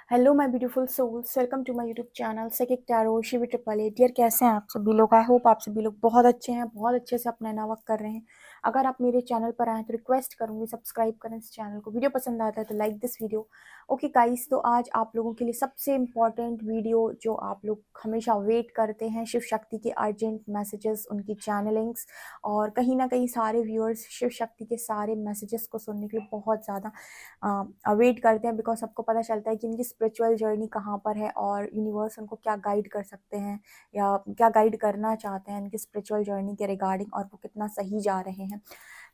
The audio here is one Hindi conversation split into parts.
Hello my beautiful souls, welcome to my YouTube channel सेकिक tarot Shivi triple A. Dear, कैसे हैं आप सभी लोग? आई होप आप सभी लोग बहुत अच्छे हैं, बहुत अच्छे से अपना नया वर्क कर रहे हैं। अगर आप मेरे चैनल पर आए तो रिक्वेस्ट करूंगी सब्सक्राइब करें इस चैनल को। वीडियो पसंद आता है तो like this video. Okay guys, तो आज आप लोगों के लिए सबसे इम्पॉर्टेंट वीडियो जो आप लोग हमेशा वेट करते हैं, शिव शक्ति के अर्जेंट मैसेजेस, उनकी चैनलिंग्स। और कहीं ना कहीं सारे व्यूअर्स शिव शक्ति के सारे मैसेजेस को सुनने के लिए बहुत ज़्यादा वेट करते हैं, बिकॉज सबको पता चलता है कि इनकी स्पिरिचुअल जर्नी कहाँ पर है और यूनिवर्स उनको क्या गाइड कर सकते हैं या क्या गाइड करना चाहते हैं इनकी स्पिरिचुअल जर्नी के रिगार्डिंग, और वो कितना सही जा रहे हैं।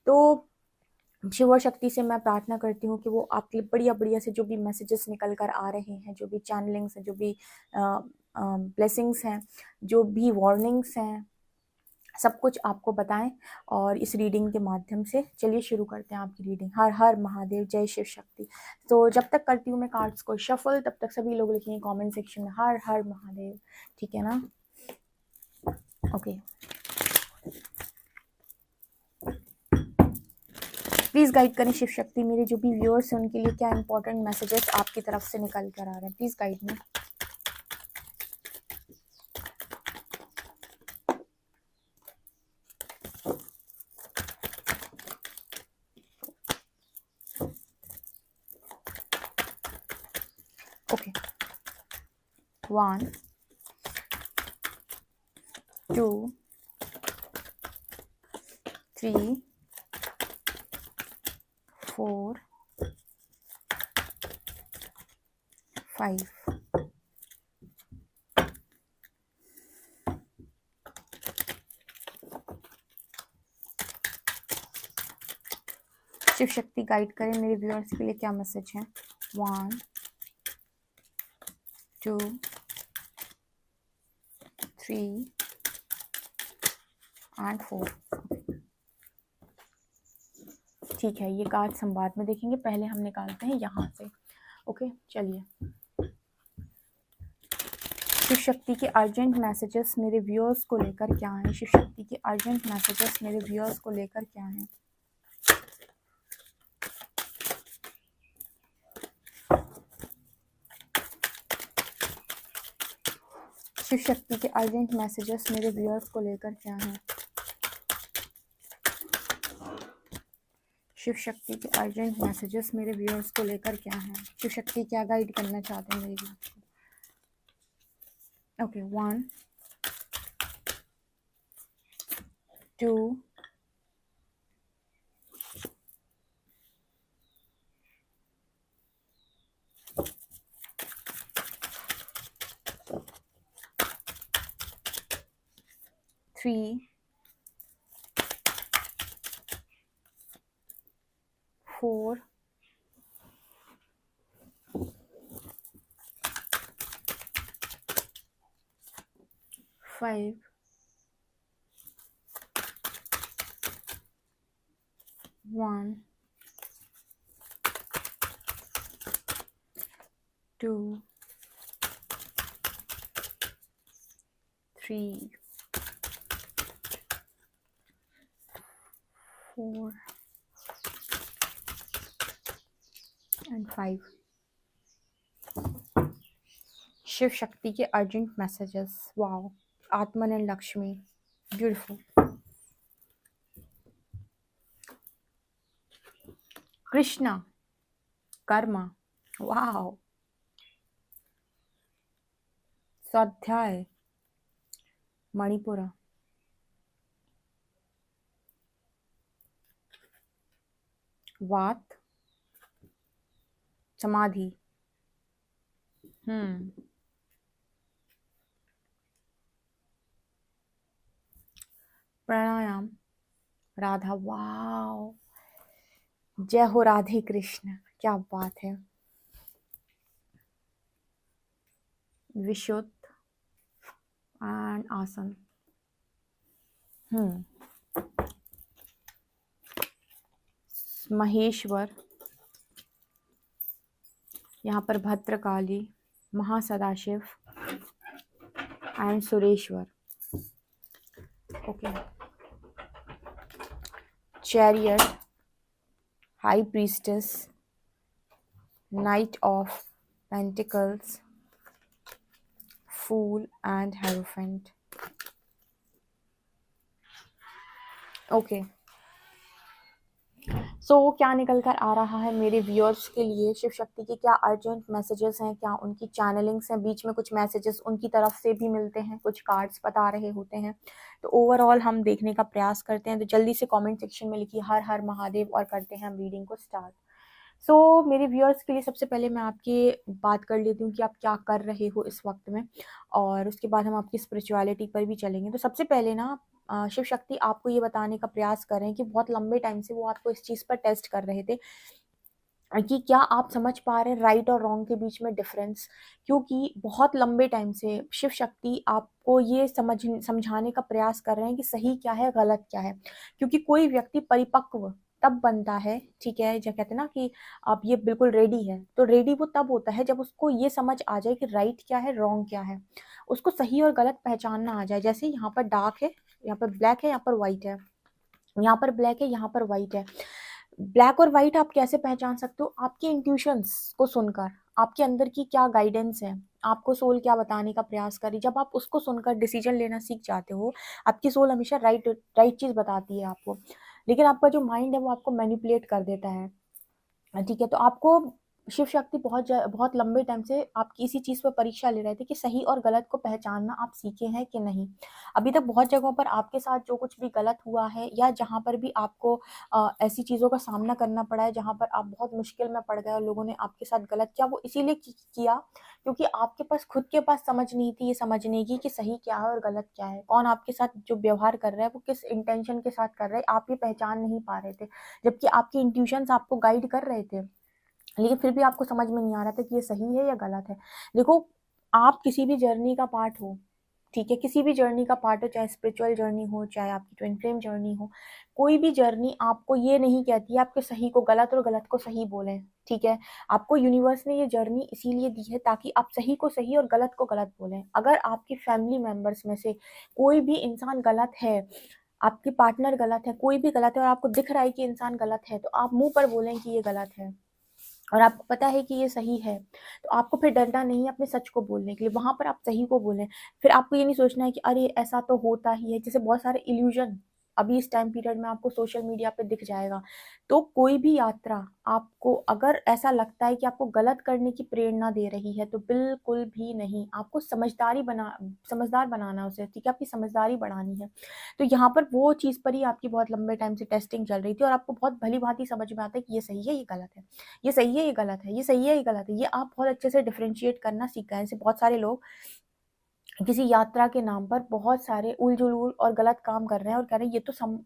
तो शिव शक्ति से मैं प्रार्थना करती हूँ कि वो आपके लिए बढ़िया बढ़िया से जो भी मैसेजेस निकल कर आ रहे हैं, जो भी चैनलिंग्स हैं, जो भी ब्लेसिंग्स हैं, जो भी वार्निंग्स हैं, सब कुछ आपको बताएं। और इस रीडिंग के माध्यम से चलिए शुरू करते हैं आपकी रीडिंग। हर हर महादेव, जय शिव शक्ति। तो जब तक करती हूँ मैं कार्ड्स को शफल, तब तक सभी लोग लिखेंगे कमेंट सेक्शन में हर हर महादेव, ठीक है ना? ओके, प्लीज़ गाइड करें शिव शक्ति, मेरे जो भी व्यूअर्स हैं उनके लिए क्या इंपॉर्टेंट मैसेजेस आपकी तरफ से निकल कर आ रहे हैं। Please guide me. Okay, 1 2 3 4 5। Shiv Shakti guide करें मेरे व्यूअर्स के लिए क्या मैसेज है। 1 2 3 and 4। ठीक है, ये कार्ड हम बाद में देखेंगे, पहले हम निकालते हैं यहाँ से। ओके, चलिए। शिव शक्ति के अर्जेंट मैसेजेस मेरे व्यूअर्स को लेकर क्या है? शिव शक्ति के अर्जेंट मैसेजेस मेरे व्यूअर्स को लेकर क्या है? शिव शक्ति के अर्जेंट मैसेजेस मेरे व्यूअर्स को लेकर क्या है? शिव शक्ति के अर्जेंट मैसेजेस मेरे व्यूअर्स को लेकर क्या है? शिव शक्ति क्या गाइड करना चाहते हैं मेरे व्यूअर्स को? Okay, 1 2 3 4 5 1 2 3 4 and 5। शिव शक्ति के urgent messages. Wow, Atman and Lakshmi, beautiful. Krishna, Karma, wow. स्वाध्याय, मणिपुरा, वात, समाधि, प्राणायाम, राधा। वाओ, जय हो राधे कृष्ण, क्या बात है। विशुद्ध एंड आसन। महेश्वर, यहाँ पर Bhadrakali, Mahasadashiv and Sureshwar. Okay, chariot, high priestess, knight of pentacles, fool and hierophant. Okay, क्या निकल कर आ रहा है मेरे व्यूअर्स के लिए? शिव शक्ति के क्या अर्जेंट मैसेजेस हैं, क्या उनकी चैनलिंग्स हैं? बीच में कुछ मैसेजेस उनकी तरफ से भी मिलते हैं, कुछ कार्ड्स बता रहे होते हैं। तो ओवरऑल हम देखने का प्रयास करते हैं। तो जल्दी से कमेंट सेक्शन में लिखिए हर हर महादेव और करते हैं हम रीडिंग को स्टार्ट। मेरे व्यूअर्स के लिए सबसे पहले मैं आपकी बात कर लेती हूँ कि आप क्या कर रहे हो इस वक्त में, और उसके बाद हम आपकी स्पिरिचुअलिटी पर भी चलेंगे। तो सबसे पहले ना शिव शक्ति आपको ये बताने का प्रयास कर रहे हैं कि बहुत लंबे टाइम से वो आपको इस चीज़ पर टेस्ट कर रहे थे कि क्या आप समझ पा रहे हैं राइट और रॉन्ग के बीच में डिफरेंस। क्योंकि बहुत लंबे टाइम से शिव शक्ति आपको ये समझाने का प्रयास कर रहे हैं कि सही क्या है, गलत क्या है। क्योंकि कोई व्यक्ति परिपक्व तब बनता है, ठीक है, जब कहते हैं ना कि आप ये बिल्कुल रेडी है, तो रेडी वो तब होता है जब उसको ये समझ आ जाए कि राइट क्या है, रॉन्ग क्या है। उसको सही और गलत पहचानना आ जाए। जैसे यहाँ पर डार्क है, यहाँ पर ब्लैक है, यहाँ पर व्हाइट है, यहाँ पर ब्लैक है, यहाँ पर व्हाइट है। ब्लैक और व्हाइट आप कैसे पहचान सकते हो? आपके इंट्यूशंस को सुनकर, आपके अंदर की क्या गाइडेंस है, आपको सोल क्या बताने का प्रयास करी। जब आप उसको सुनकर डिसीजन लेना सीख जाते हो, आपकी सोल हमेशा राइट राइट चीज बताती है आपको। लेकिन आपका जो माइंड है वो आपको मैनिपुलेट कर देता है, ठीक है। तो आपको शिव शक्ति बहुत लंबे टाइम से आपकी इसी चीज़ पर परीक्षा ले रहे थे कि सही और गलत को पहचानना आप सीखे हैं कि नहीं। अभी तक बहुत जगहों पर आपके साथ जो कुछ भी गलत हुआ है, या जहाँ पर भी आपको ऐसी चीज़ों का सामना करना पड़ा है जहाँ पर आप बहुत मुश्किल में पड़ गए और लोगों ने आपके साथ गलत किया, वो इसीलिए किया क्योंकि आपके पास खुद के पास समझ नहीं थी ये समझने की कि सही क्या है और गलत क्या है। कौन आपके साथ जो व्यवहार कर रहा है वो किस इंटेंशन के साथ कर रहा है, आप ये पहचान नहीं पा रहे थे। जबकि आपके इंट्यूशंस आपको गाइड कर रहे थे, लेकिन फिर भी आपको समझ में नहीं आ रहा था कि ये सही है या गलत है। देखो, आप किसी भी जर्नी का पार्ट हो, ठीक है, किसी भी जर्नी का पार्ट हो, चाहे स्पिरिचुअल जर्नी हो, चाहे आपकी ट्विन फ्लेम जर्नी हो, कोई भी जर्नी आपको ये नहीं कहती है आपके सही को गलत और गलत को सही बोलें, ठीक है। आपको यूनिवर्स ने ये जर्नी इसीलिए दी है ताकि आप सही को सही और गलत को गलत बोलें। अगर आपकी फैमिली मेंबर्स में से कोई भी इंसान गलत है, आपके पार्टनर गलत है, कोई भी गलत है और आपको दिख रहा है कि इंसान गलत है, तो आप मुंह पर बोलें कि ये गलत है और आपको पता है कि ये सही है। तो आपको फिर डरना नहीं है अपने सच को बोलने के लिए, वहां पर आप सही को बोलें। फिर आपको ये नहीं सोचना है कि अरे ऐसा तो होता ही है। जैसे बहुत सारे इल्यूजन अभी इस टाइम पीरियड में आपको सोशल मीडिया पे दिख जाएगा। तो कोई भी यात्रा आपको अगर ऐसा लगता है कि आपको गलत करने की प्रेरणा दे रही है, तो बिल्कुल भी नहीं। आपको समझदार बनाना उसे, ठीक है, आपकी समझदारी बढ़ानी है। तो यहाँ पर वो चीज़ पर ही आपकी बहुत लंबे टाइम से टेस्टिंग चल रही थी और आपको बहुत भली भांति समझ में आता है कि ये सही है, ये गलत है, ये सही है, ये गलत है, ये सही है, ये गलत है। ये आप बहुत अच्छे से डिफरेंशिएट करना सीख गए हैं। जैसे बहुत सारे लोग किसी यात्रा के नाम पर बहुत सारे उल-जुलूल और गलत काम कर रहे हैं और कह रहे हैं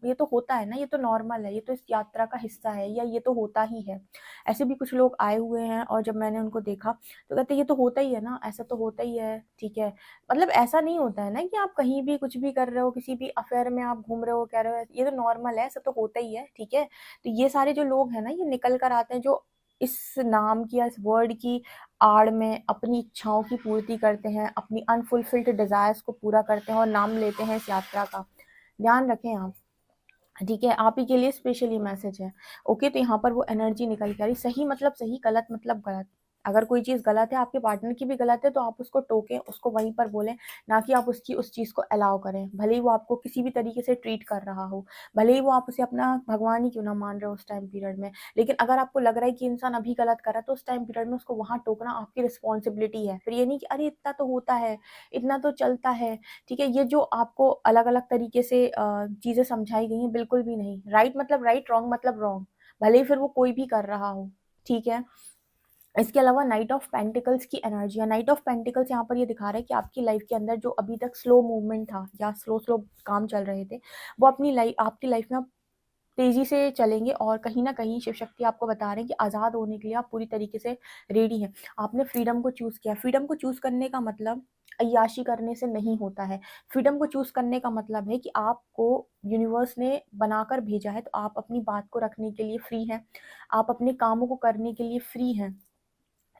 ये तो होता है ना, ये तो नॉर्मल है, ये तो इस यात्रा का हिस्सा है, या ये तो होता ही है। ऐसे भी कुछ लोग आए हुए हैं और जब मैंने उनको देखा तो कहते हैं ये तो होता ही है ना, ऐसा तो होता ही है, ठीक है। मतलब ऐसा नहीं होता है ना कि आप कहीं भी कुछ भी कर रहे हो, किसी भी अफेयर में आप घूम रहे हो, कह रहे हो ये तो नॉर्मल है, ऐसा तो होता ही है, ठीक है। तो ये सारे जो लोग हैं ना, ये निकल कर आते हैं जो इस नाम की या इस वर्ड की आड़ में अपनी इच्छाओं की पूर्ति करते हैं, अपनी अनफुलफिल्ड डिजायर्स को पूरा करते हैं और नाम लेते हैं इस यात्रा का। ध्यान रखें आप, ठीक है, आप ही के लिए स्पेशली मैसेज है। ओके, तो यहाँ पर वो एनर्जी निकल के आ रही, सही मतलब सही, गलत मतलब गलत। अगर कोई चीज़ गलत है, आपके पार्टनर की भी गलत है, तो आप उसको टोकें, उसको वहीं पर बोलें, ना कि आप उसकी उस चीज़ को अलाउ करें। भले ही वो आपको किसी भी तरीके से ट्रीट कर रहा हो, भले ही वो आप उसे अपना भगवान ही क्यों ना मान रहे हो उस टाइम पीरियड में, लेकिन अगर आपको लग रहा है कि इंसान अभी गलत कर रहा है, तो उस टाइम पीरियड में उसको वहाँ टोकना आपकी रिस्पॉन्सिबिलिटी है। फिर ये नहीं कि अरे इतना तो होता है, इतना तो चलता है, ठीक है। ये जो आपको अलग अलग तरीके से चीज़ें समझाई गई हैं, बिल्कुल भी नहीं। राइट मतलब राइट, रॉन्ग मतलब रॉन्ग, भले ही फिर वो कोई भी कर रहा हो, ठीक है। इसके अलावा नाइट ऑफ पेंटिकल्स की एनर्जी है। नाइट ऑफ पेंटिकल्स यहाँ पर ये दिखा रहा है कि आपकी लाइफ के अंदर जो अभी तक स्लो मूवमेंट था या स्लो स्लो काम चल रहे थे, वो अपनी लाइफ आपकी लाइफ में तेजी से चलेंगे और कहीं ना कहीं शिव शक्ति आपको बता रहे हैं कि आज़ाद होने के लिए आप पूरी तरीके से रेडी हैं। आपने फ्रीडम को चूज़ किया। फ्रीडम को चूज़ करने का मतलब अय्याशी करने से नहीं होता है। फ्रीडम को चूज़ करने का मतलब है कि आपको यूनिवर्स ने बनाकर भेजा है, तो आप अपनी बात को रखने के लिए फ्री हैं, आप अपने कामों को करने के लिए फ्री हैं,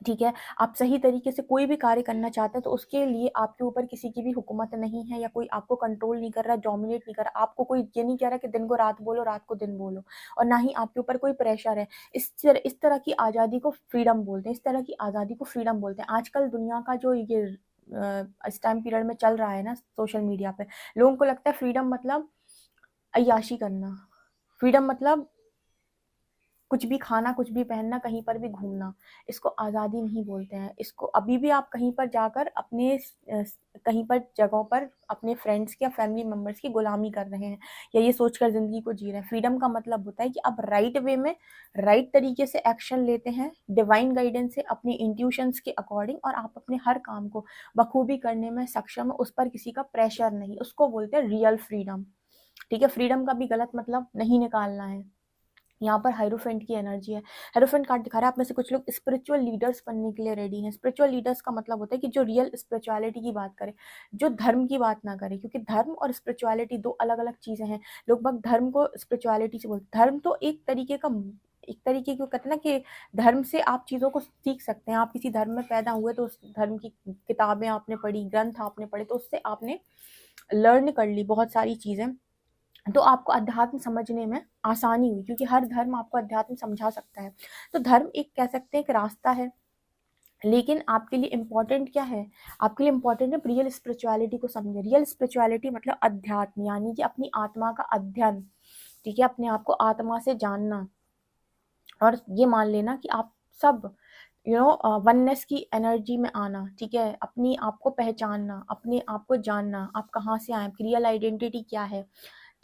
ठीक है, आप सही तरीके से कोई भी कार्य करना चाहते हैं तो उसके लिए आपके ऊपर किसी की भी हुकूमत नहीं है, या कोई आपको कंट्रोल नहीं कर रहा, डोमिनेट नहीं कर रहा। आपको कोई ये नहीं कह रहा कि दिन को रात बोलो, रात को दिन बोलो, और ना ही आपके ऊपर कोई प्रेशर है। इस तरह की आज़ादी को फ्रीडम बोलते हैं, इस तरह की आज़ादी को फ्रीडम बोलते हैं। आजकल दुनिया का जो ये इस टाइम पीरियड में चल रहा है ना सोशल मीडिया पे, लोगों को लगता है फ्रीडम मतलब अय्याशी करना, फ्रीडम मतलब कुछ भी खाना, कुछ भी पहनना, कहीं पर भी घूमना। इसको आज़ादी नहीं बोलते हैं। इसको अभी भी आप कहीं पर जाकर अपने कहीं पर जगहों पर अपने फ्रेंड्स की या फैमिली मेंबर्स की गुलामी कर रहे हैं, या ये सोचकर ज़िंदगी को जी रहे हैं। फ्रीडम का मतलब होता है कि आप राइट वे में, राइट तरीके से एक्शन लेते हैं, डिवाइन गाइडेंस से, अपने इंट्यूशंस के अकॉर्डिंग, और आप अपने हर काम को बखूबी करने में सक्षम है, उस पर किसी का प्रेशर नहीं। उसको बोलते हैं रियल फ्रीडम। ठीक है, फ्रीडम का भी गलत मतलब नहीं निकालना है। यहाँ पर हाइरोफेंट की एनर्जी है। हाइरोफेंट कार्ड दिखा रहा है आप में से कुछ लोग स्पिरिचुअल लीडर्स बनने के लिए रेडी हैं। स्पिरिचुअल लीडर्स का मतलब होता है कि जो रियल स्पिरिचुअलिटी की बात करे, जो धर्म की बात ना करे, क्योंकि धर्म और स्पिरिचुअलिटी दो अलग अलग चीजें हैं। लोग बाग धर्म को स्पिरिचुअलिटी से बोलते हैं। धर्म तो एक तरीके की कहते हैं ना कि धर्म से आप चीज़ों को सीख सकते हैं। आप किसी धर्म में पैदा हुए तो उस धर्म की किताबें आपने पढ़ी, ग्रंथ आपने पढ़े, तो उससे आपने लर्न कर ली बहुत सारी चीज़ें, तो आपको अध्यात्म समझने में आसानी हुई, क्योंकि हर धर्म आपको अध्यात्म समझा सकता है। तो धर्म एक कह सकते हैं एक रास्ता है, लेकिन आपके लिए इम्पोर्टेंट क्या है? आपके लिए इम्पोर्टेंट है रियल स्पिरिचुअलिटी को समझे। रियल स्पिरिचुअलिटी मतलब अध्यात्म, यानी कि अपनी आत्मा का अध्ययन। ठीक है, अपने आप को आत्मा से जानना, और ये मान लेना कि आप सब वननेस की एनर्जी में आना। ठीक है, अपनी आप को पहचानना, अपने आप को जानना, आप कहाँ से आए, आपकी रियल आइडेंटिटी क्या है।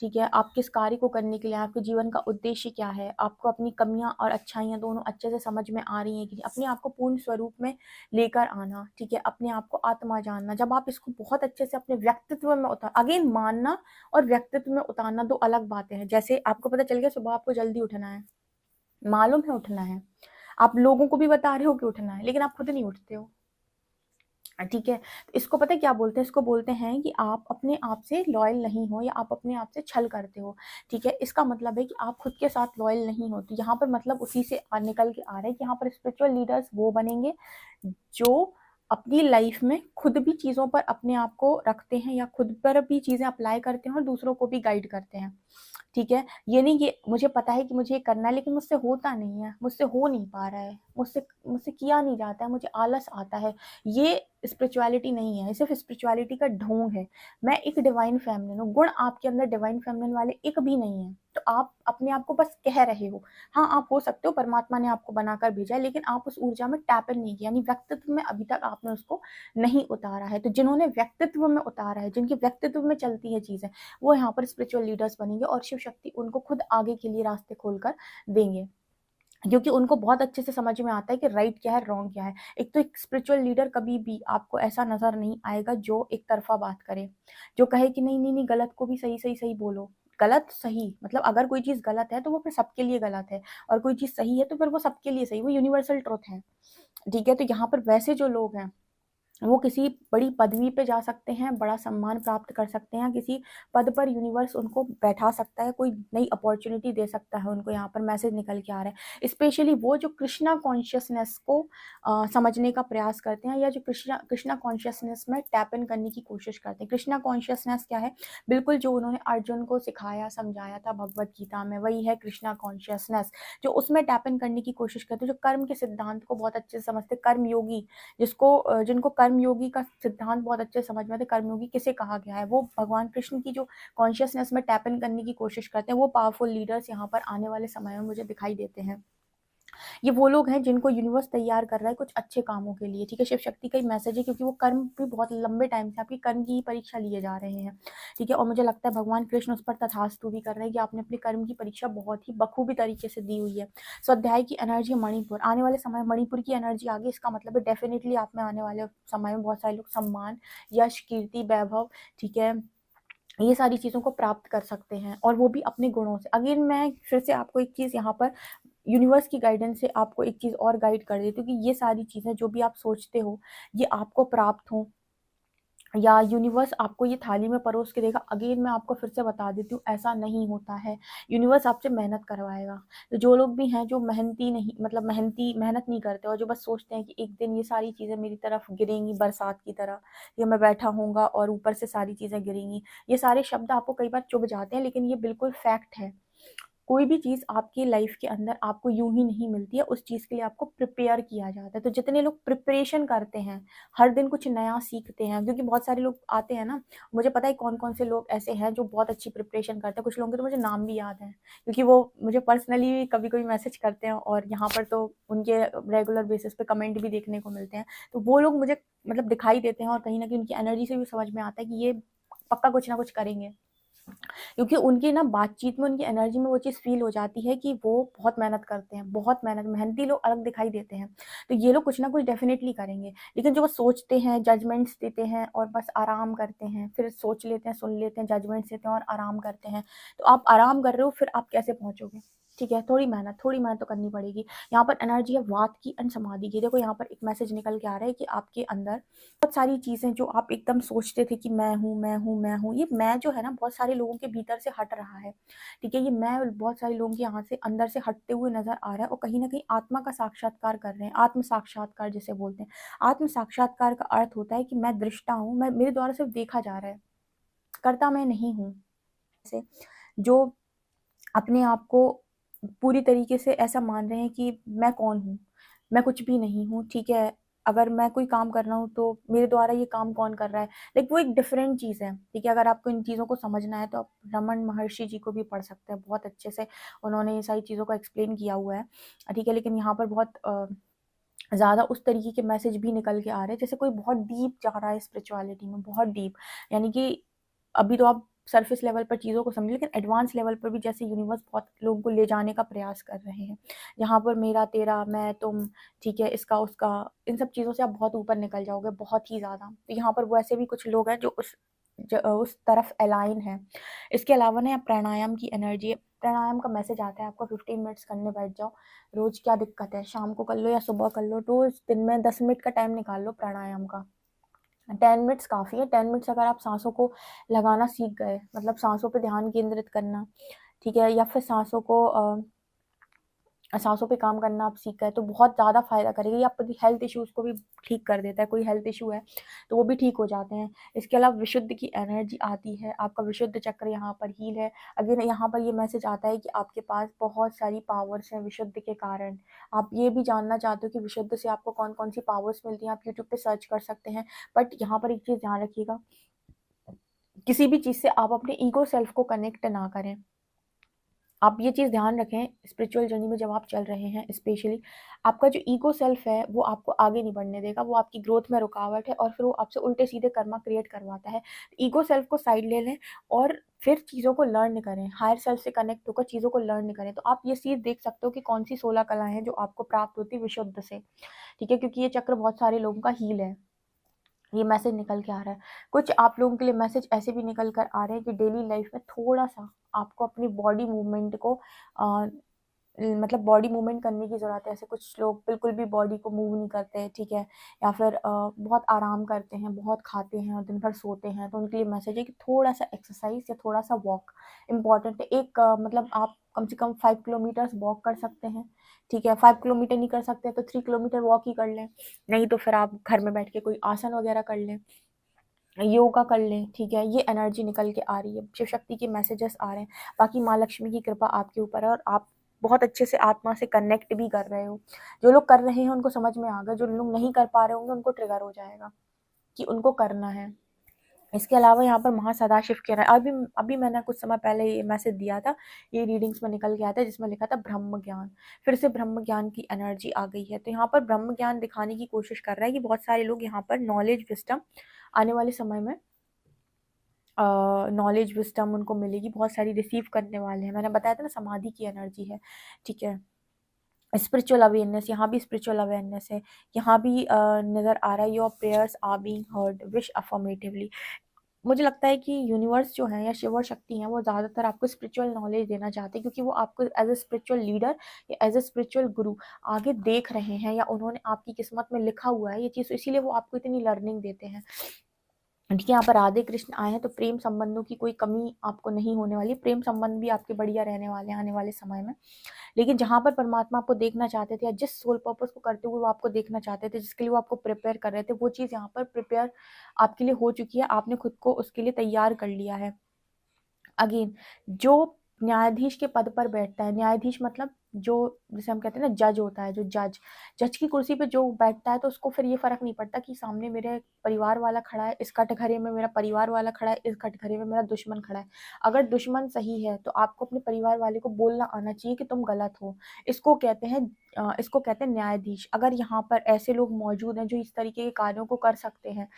ठीक है, आप किस कार्य को करने के लिए, आपके जीवन का उद्देश्य क्या है, आपको अपनी कमियां और अच्छाइयां दोनों अच्छे से समझ में आ रही हैं कि नहीं, अपने आप को पूर्ण स्वरूप में लेकर आना। ठीक है, अपने आप को आत्मा जानना। जब आप इसको बहुत अच्छे से अपने व्यक्तित्व में उतार, अगेन मानना और व्यक्तित्व में उतारना दो अलग बातें हैं। जैसे आपको पता चल गया सुबह आपको जल्दी उठना है, मालूम है उठना है, आप लोगों को भी बता रहे हो कि उठना है, लेकिन आप खुद नहीं उठते हो। ठीक है, तो इसको पता है क्या बोलते हैं? इसको बोलते हैं कि आप अपने आप से लॉयल नहीं हो, या आप अपने आप से छल करते हो। ठीक है, इसका मतलब है कि आप खुद के साथ लॉयल नहीं हो। तो यहाँ पर मतलब उसी से निकल के आ रहा है कि यहाँ पर स्पिरिचुअल लीडर्स वो बनेंगे जो अपनी लाइफ में खुद भी चीज़ों पर अपने आप को रखते हैं, या खुद पर भी चीज़ें अप्लाई करते हैं और दूसरों को भी गाइड करते हैं। ठीक है, ये नहीं कि मुझे पता है कि मुझे ये करना है, लेकिन मुझसे होता नहीं है, मुझसे हो नहीं पा रहा है, मुझसे मुझसे किया नहीं जाता है, मुझे आलस आता है। ये स्पिरिचुअलिटी नहीं है, ये सिर्फ स्पिरिचुअलिटी का ढोंग है। मैं एक डिवाइन फेमिनिन हूँ, गुण आपके अंदर डिवाइन फेमिनिन वाले एक भी नहीं है, तो आप अपने आप को बस कह रहे हो। हाँ, आप हो सकते हो, परमात्मा ने आपको बनाकर भेजा है, लेकिन आप उस ऊर्जा में टैप इन नहीं किया, यानी व्यक्तित्व में अभी तक आपने उसको नहीं उतारा है। तो जिन्होंने व्यक्तित्व में उतारा है, जिनके व्यक्तित्व में चलती है चीजें, वो यहाँ पर स्पिरिचुअल लीडर्स बनेंगे, और शिव शक्ति उनको खुद आगे के लिए रास्ते खोलकर देंगे, क्योंकि उनको बहुत अच्छे से समझ में आता है कि राइट क्या है, रॉन्ग क्या है। एक तो एक स्पिरिचुअल लीडर कभी भी आपको ऐसा नजर नहीं आएगा जो एक तरफा बात करे, जो कहे कि नहीं नहीं नहीं, गलत को भी सही सही सही बोलो। गलत सही मतलब अगर कोई चीज गलत है तो वो फिर सबके लिए गलत है, और कोई चीज सही है तो फिर वो सबके लिए सही, वो यूनिवर्सल ट्रुथ है। ठीक है, तो यहाँ पर वैसे जो लोग हैं वो किसी बड़ी पदवी पे जा सकते हैं, बड़ा सम्मान प्राप्त कर सकते हैं, किसी पद पर यूनिवर्स उनको बैठा सकता है, कोई नई अपॉर्चुनिटी दे सकता है उनको। यहाँ पर मैसेज निकल के आ रहा है, स्पेशली वो जो कृष्णा कॉन्शियसनेस को समझने का प्रयास करते हैं, या जो कृष्णा कृष्णा कॉन्शियसनेस में टैप इन करने की कोशिश करते हैं। कृष्णा कॉन्शियसनेस क्या है? बिल्कुल जो उन्होंने अर्जुन को सिखाया समझाया था भगवत गीता में, वही है कृष्णा कॉन्शियसनेस, जो उसमें टैप इन करने की कोशिश करते हैं, जो कर्म के सिद्धांत को बहुत अच्छे से समझते, कर्म योगी, जिनको कर्मयोगी का सिद्धांत बहुत अच्छे समझ में आते, कर्मयोगी किसे कहा गया है, वो भगवान कृष्ण की जो कॉन्शियसनेस में टैप इन करने की कोशिश करते हैं, वो पावरफुल लीडर्स यहाँ पर आने वाले समय में मुझे दिखाई देते हैं। ये वो लोग हैं जिनको यूनिवर्स तैयार कर रहा है कुछ अच्छे कामों के लिए। ठीक है, शिव शक्ति का ही मैसेज है, क्योंकि वो कर्म भी बहुत लंबे टाइम से आपकी कर्म की ही परीक्षा लिए जा रहे हैं। ठीक है, और मुझे लगता है भगवान कृष्ण उस पर तथास्तु भी कर रहे हैं कि आपने अपने कर्म की परीक्षा बहुत ही बखूबी तरीके से दी हुई है। स्वाध्याय की एनर्जी मणिपुर, आने वाले समय मणिपुर की एनर्जी आगे, इसका मतलब है डेफिनेटली आप में आने वाले समय में बहुत सारे लोग सम्मान, यश, कीर्ति, वैभव, ठीक है, ये सारी चीज़ों को प्राप्त कर सकते हैं, और वो भी अपने गुणों से। अगेन मैं फिर से आपको एक चीज़ यहाँ पर यूनिवर्स की गाइडेंस से आपको एक चीज़ और गाइड कर देती हूँ कि ये सारी चीज़ें जो भी आप सोचते हो ये आपको प्राप्त हो, या यूनिवर्स आपको ये थाली में परोस के देगा। अगेन मैं आपको फिर से बता देती हूँ, ऐसा नहीं होता है। यूनिवर्स आपसे मेहनत करवाएगा। तो जो लोग भी हैं जो मेहनती नहीं, मतलब मेहनत नहीं करते और जो बस सोचते हैं कि एक दिन ये सारी चीज़ें मेरी तरफ गिरेंगी बरसात की तरह, या मैं बैठा होऊंगा और ऊपर से सारी चीज़ें गिरेंगी, ये सारे शब्द आपको कई बार चुभ जाते हैं, लेकिन ये बिल्कुल फैक्ट है। कोई भी चीज़ आपकी लाइफ के अंदर आपको यूं ही नहीं मिलती है, उस चीज़ के लिए आपको प्रिपेयर किया जाता है। तो जितने लोग प्रिपरेशन करते हैं, हर दिन कुछ नया सीखते हैं, क्योंकि बहुत सारे लोग आते हैं ना, मुझे पता है कौन कौन से लोग ऐसे हैं जो बहुत अच्छी प्रिपरेशन करते हैं। कुछ लोगों के तो मुझे नाम भी याद है, क्योंकि वो मुझे पर्सनली कभी कभी मैसेज करते हैं और यहाँ पर तो उनके रेगुलर बेसिस पे कमेंट भी देखने को मिलते हैं। तो वो लोग मुझे मतलब दिखाई देते हैं, और कहीं ना कहीं उनकी एनर्जी से भी समझ में आता है कि ये पक्का कुछ ना कुछ करेंगे, क्योंकि उनकी ना बातचीत में, उनकी एनर्जी में वो चीज़ फील हो जाती है कि वो बहुत मेहनत करते हैं, बहुत मेहनती लोग अलग दिखाई देते हैं। तो ये लोग कुछ ना कुछ डेफिनेटली करेंगे, लेकिन जो वो सोचते हैं, जजमेंट्स देते हैं और बस आराम करते हैं, फिर सोच लेते हैं, सुन लेते हैं, जजमेंट्स देते हैं और आराम करते हैं। तो आप आराम कर रहे हो, फिर आप कैसे पहुंचोगे? ठीक है, थोड़ी मेहनत तो करनी पड़ेगी। यहाँ पर एनर्जी है वात की एंड समाधि की। देखो यहाँ पर एक मैसेज निकल के आ रहा है कि आपके अंदर बहुत सारी चीज़ें जो आप एकदम सोचते थे कि मैं हूँ, मैं हूँ, मैं हूँ, ये मैं जो है ना बहुत सारे लोगों के भीतर से हट रहा है। ठीक है, ये मैं बहुत सारे लोगों के यहाँ से अंदर से हटते हुए नज़र आ रहा है, और कहीं न कहीं आत्मा का साक्षात्कार कर रहे हैं, आत्म साक्षात्कार जिसे बोलते हैं। आत्म साक्षात्कार का अर्थ होता है कि मैं दृष्टा हूँ, मैं मेरे द्वारा सिर्फ देखा जा रहा है, कर्ता मैं नहीं हूँ। से जो अपने आप को पूरी तरीके से ऐसा मान रहे हैं कि मैं कौन हूँ? मैं कुछ भी नहीं हूँ, ठीक है? अगर मैं कोई काम कर रहा हूँ तो मेरे द्वारा ये काम कौन कर रहा है? लाइक वो एक डिफरेंट चीज़ है, ठीक है? अगर आपको इन चीज़ों को समझना है तो आप रमन महर्षि जी को भी पढ़ सकते हैं, बहुत अच्छे से उन्होंने ये सारी चीज़ों को एक्सप्लेन किया हुआ है, ठीक है? लेकिन यहाँ पर बहुत ज़्यादा उस तरीके के मैसेज भी निकल के आ रहे हैं, जैसे कोई बहुत डीप जा रहा है स्पिरिचुअलिटी में, बहुत डीप। यानी कि अभी तो आप सरफेस लेवल पर चीज़ों को समझें, लेकिन एडवांस लेवल पर भी जैसे यूनिवर्स बहुत लोगों को ले जाने का प्रयास कर रहे हैं। यहाँ पर मेरा, तेरा, मैं, तुम, ठीक है, इसका, उसका, इन सब चीज़ों से आप बहुत ऊपर निकल जाओगे, बहुत ही ज़्यादा। तो यहाँ पर वैसे भी कुछ लोग हैं जो उस तरफ अलाइन है। इसके अलावा ना प्राणायाम की एनर्जी, प्राणायाम का मैसेज आता है आपको 15 मिनट्स करने बैठ जाओ। रोज़ क्या दिक्कत है, शाम को कर लो या सुबह कर लो, रोज़ दिन में 10 मिनट का टाइम निकाल लो प्राणायाम का। 10 मिनट्स काफ़ी है। 10 मिनट्स अगर आप सांसों को लगाना सीख गए, मतलब सांसों पे ध्यान केंद्रित करना, ठीक है, या फिर सांसों पे काम करना आप सीख गए, तो बहुत ज़्यादा फ़ायदा करेगा। ये आपकी हेल्थ इश्यूज़ को भी ठीक कर देता है। कोई हेल्थ इश्यू है तो वो भी ठीक हो जाते हैं। इसके अलावा विशुद्ध की एनर्जी आती है, आपका विशुद्ध चक्र यहाँ पर हील है। अगेन यहाँ पर ये मैसेज आता है कि आपके पास बहुत सारी पावर्स हैं विशुद्ध के कारण। आप ये भी जानना चाहते हो कि विशुद्ध से आपको कौन कौन सी पावर्स मिलती हैं, आप यूट्यूब पे सर्च कर सकते हैं। बट यहाँ पर एक चीज़ ध्यान रखिएगा, किसी भी चीज़ से आप अपने ईगो सेल्फ को कनेक्ट ना करें। आप ये चीज़ ध्यान रखें, स्पिरिचुअल जर्नी में जब आप चल रहे हैं स्पेशली, आपका जो ईगो सेल्फ है वो आपको आगे नहीं बढ़ने देगा, वो आपकी ग्रोथ में रुकावट है, और फिर वो आपसे उल्टे सीधे कर्मा क्रिएट करवाता है। ईगो सेल्फ को साइड ले लें और फिर चीज़ों को लर्न करें, हायर सेल्फ से कनेक्ट होकर चीज़ों को लर्न करें। तो आप ये चीज़ देख सकते हो कि कौन सी 16 कलाएँ हैं जो आपको प्राप्त होती है विशुद्ध से, ठीक है? क्योंकि ये चक्र बहुत सारे लोगों का हील है। ये मैसेज निकल के आ रहा है। कुछ आप लोगों के लिए मैसेज ऐसे भी निकल कर आ रहे हैं कि डेली लाइफ में थोड़ा-सा आपको अपनी बॉडी मूवमेंट को अ, मतलब बॉडी मूवमेंट करने की ज़रूरत है। ऐसे कुछ लोग बिल्कुल भी बॉडी को मूव नहीं करते हैं, ठीक है? या फिर बहुत आराम करते हैं, बहुत खाते हैं और दिन भर सोते हैं, तो उनके लिए मैसेज है कि थोड़ा-सा एक्सरसाइज़ या थोड़ा-सा वॉक इम्पॉर्टेंट है। एक मतलब आप कम से कम 5 किलोमीटर्स वॉक कर सकते हैं, ठीक है? 5 किलोमीटर नहीं कर सकते तो 3 किलोमीटर वॉक ही कर लें, नहीं तो फिर आप घर में बैठ के कोई आसन वगैरह कर लें, योगा कर लें, ठीक है? ये एनर्जी निकल के आ रही है, शिव शक्ति के मैसेजेस आ रहे हैं। बाकी माँ लक्ष्मी की कृपा आपके ऊपर है और आप बहुत अच्छे से आत्मा से कनेक्ट भी कर रहे हो। जो लोग कर रहे हैं उनको समझ में आ गया, जो लोग नहीं कर पा रहे होंगे उनको ट्रिगर हो जाएगा कि उनको करना है। इसके अलावा यहाँ पर महासदाशिव के अभी अभी मैंने कुछ समय पहले ये मैसेज दिया था, ये रीडिंग्स में निकल के आया था जिसमें लिखा था ब्रह्म ज्ञान। फिर से ब्रह्म ज्ञान की एनर्जी आ गई है, तो यहाँ पर ब्रह्म ज्ञान दिखाने की कोशिश कर रहा है कि बहुत सारे लोग यहाँ पर नॉलेज विस्डम आने वाले समय में नॉलेज विस्डम उनको मिलेगी, बहुत सारी रिसीव करने वाले हैं। मैंने बताया था ना समाधि की एनर्जी है, ठीक है? स्पिरिचुअल अवेयरनेस, यहाँ भी स्पिरिचुअल अवेयरनेस है, यहाँ भी नज़र आ रहा है your prayers are being heard, wish affirmatively. मुझे लगता है कि यूनिवर्स जो है या शिव और शक्ति हैं वो ज़्यादातर आपको स्पिरिचुअल नॉलेज देना चाहते हैं, क्योंकि वो आपको एज अ स्पिरिचुअल लीडर या एज अ स्पिरिचुअल गुरु आगे देख रहे हैं, या उन्होंने आपकी किस्मत में लिखा हुआ है ये चीज़, इसीलिए वो आपको इतनी लर्निंग देते हैं। ठीक है, यहाँ पर राधे कृष्ण आए हैं तो प्रेम संबंधों की कोई कमी आपको नहीं होने वाली, प्रेम संबंध भी आपके बढ़िया रहने वाले हैं आने वाले समय में। लेकिन जहाँ पर परमात्मा आपको देखना चाहते थे, या जिस सोल पर्पस को करते हुए वो आपको देखना चाहते थे, जिसके लिए वो आपको प्रिपेयर कर रहे थे, वो चीज़ यहाँ पर प्रिपेयर आपके लिए हो चुकी है, आपने खुद को उसके लिए तैयार कर लिया है। अगेन, जो न्यायाधीश के पद पर बैठता है, न्यायाधीश मतलब जो, जैसे हम कहते हैं ना जज होता है, जो जज जज की कुर्सी पे जो बैठता है, तो उसको फिर ये फर्क नहीं पड़ता कि सामने मेरे परिवार वाला खड़ा है, इस कटघरे में मेरा परिवार वाला खड़ा है, इस कटघरे में मेरा दुश्मन खड़ा है। अगर दुश्मन सही है तो आपको अपने परिवार वाले को बोलना आना चाहिए कि तुम गलत हो। इसको कहते हैं न्यायाधीश। अगर यहाँ पर ऐसे लोग मौजूद हैं जो इस तरीके के कार्यों को कर सकते हैं,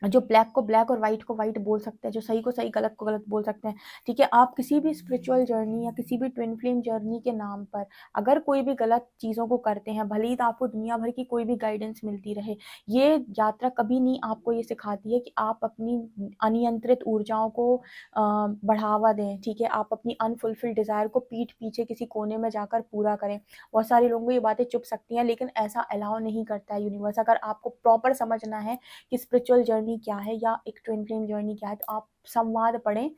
जो ब्लैक को ब्लैक और वाइट को वाइट बोल सकते हैं, जो सही को सही गलत को गलत बोल सकते हैं, ठीक है। आप किसी भी स्पिरिचुअल जर्नी या किसी भी ट्विन फ्लेम जर्नी के नाम पर अगर कोई भी गलत चीज़ों को करते हैं, भले ही आपको दुनिया भर की कोई भी गाइडेंस मिलती रहे, ये यात्रा कभी नहीं आपको ये सिखाती है कि आप अपनी अनियंत्रित ऊर्जाओं को बढ़ावा दें, ठीक है। आप अपनी अनफुलफिल्ड डिज़ायर को पीठ पीछे किसी कोने में जाकर पूरा करें। बहुत सारे लोगों को ये बातें चुभ सकती हैं, लेकिन ऐसा अलाउ नहीं करता है यूनिवर्स। अगर आपको प्रॉपर समझना है कि स्पिरिचुअल जर्नी क्या है या एक ट्विन फ्लेम जर्नी क्या है, तो आप संवाद पढ़ें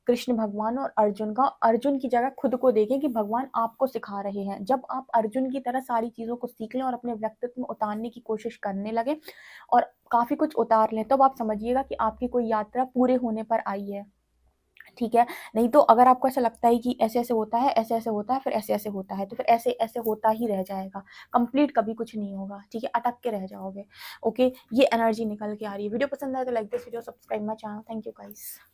कृष्ण भगवान और अर्जुन का। अर्जुन की जगह खुद को देखें कि भगवान आपको सिखा रहे हैं। जब आप अर्जुन की तरह सारी चीज़ों को सीख लें और अपने व्यक्तित्व में उतारने की कोशिश करने लगे और काफ़ी कुछ उतार लें, तब आप समझिएगा कि आपकी कोई यात्रा पूरे होने पर आई है, ठीक है। नहीं तो अगर आपको ऐसा लगता है कि ऐसे ऐसे होता है, ऐसे ऐसे होता है, फिर ऐसे ऐसे होता है, तो फिर ऐसे ऐसे होता ही रह जाएगा, कंप्लीट कभी कुछ नहीं होगा, ठीक है। अटक के रह जाओगे। ओके, ये एनर्जी निकल के आ रही है। वीडियो पसंद आए तो like this video, subscribe my channel. Thank you guys.